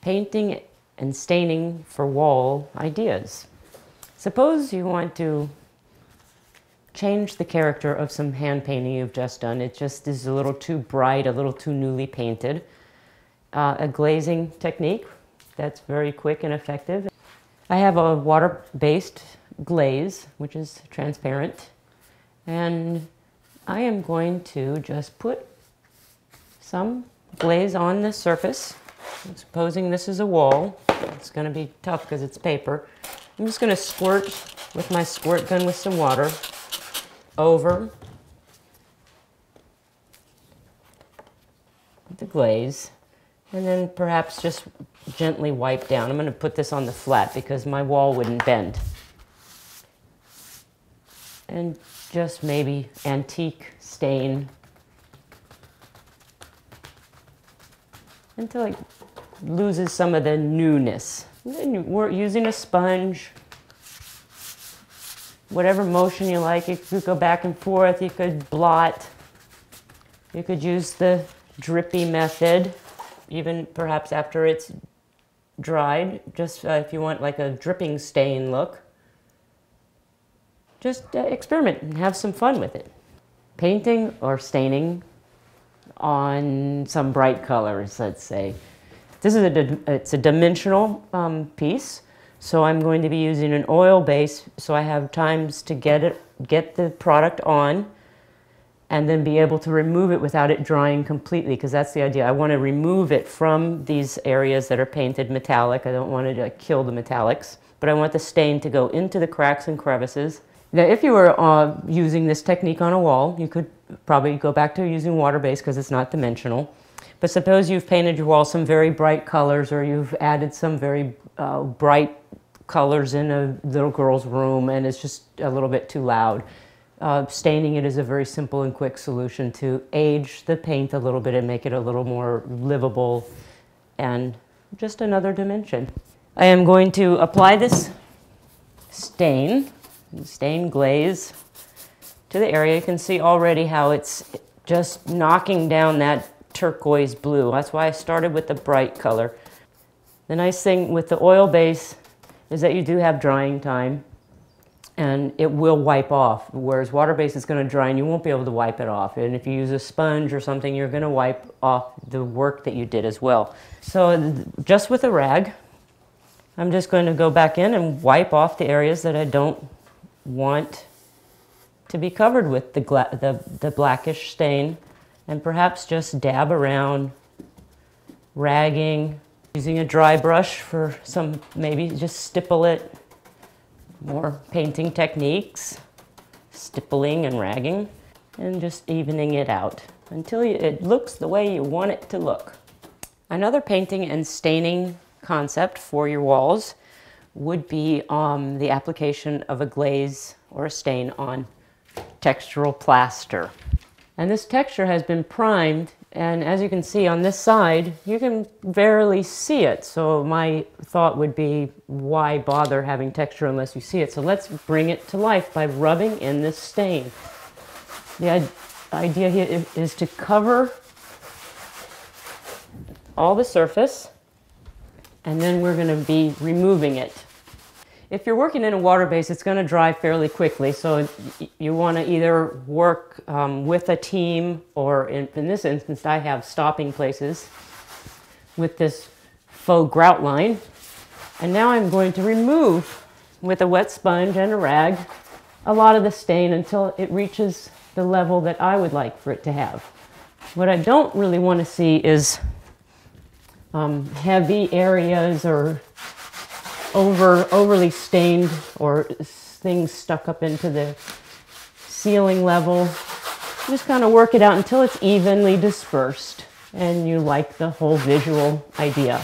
painting and staining for wall ideas. Suppose you want to change the character of some hand painting you've just done. It just is a little too bright, a little too newly painted. A glazing technique that's very quick and effective. I have a water-based glaze, which is transparent, and I am going to just put some glaze on the surface. Supposing this is a wall, it's going to be tough because it's paper. I'm just going to squirt with my squirt gun with some water over the glaze, and then perhaps just gently wipe down. I'm going to put this on the flat because my wall wouldn't bend. And just maybe antique stain until it loses some of the newness. And then we're using a sponge, whatever motion you like. You could go back and forth, you could blot, you could use the drippy method, even perhaps after it's dried, just if you want like a dripping stain look. Just experiment and have some fun with it. Painting or staining on some bright colors, let's say. This is it's a dimensional piece, so I'm going to be using an oil base so I have times to get the product on and then be able to remove it without it drying completely, because that's the idea. I want to remove it from these areas that are painted metallic. I don't want it to kill the metallics, but I want the stain to go into the cracks and crevices. Now, if you were using this technique on a wall, you could probably go back to using water-based because it's not dimensional. But suppose you've painted your wall some very bright colors, or you've added some very bright colors in a little girl's room and it's just a little bit too loud. Staining it is a very simple and quick solution to age the paint a little bit and make it a little more livable and just another dimension. I am going to apply this stain glaze to the area. You can see already how it's just knocking down that turquoise blue. That's why I started with the bright color. The nice thing with the oil base is that you do have drying time and it will wipe off, whereas water base is going to dry and you won't be able to wipe it off. And if you use a sponge or something, you're going to wipe off the work that you did as well. So just with a rag, I'm just going to go back in and wipe off the areas that I don't want to be covered with the blackish stain, and perhaps just dab around, ragging, using a dry brush for some, maybe just stipple it, more painting techniques, stippling and ragging, and just evening it out until it looks the way you want it to look. Another painting and staining concept for your walls would be the application of a glaze or a stain on textural plaster. And this texture has been primed, and as you can see on this side, you can barely see it. So my thought would be, why bother having texture unless you see it? So let's bring it to life by rubbing in this stain. The idea here is to cover all the surface, and then we're going to be removing it. If you're working in a water base, it's going to dry fairly quickly, so you want to either work with a team, or in this instance, I have stopping places with this faux grout line. And now I'm going to remove, with a wet sponge and a rag, a lot of the stain until it reaches the level that I would like for it to have. What I don't really want to see is heavy areas or overly stained, or things stuck up into the ceiling level. Just kind of work it out until it's evenly dispersed and you like the whole visual idea.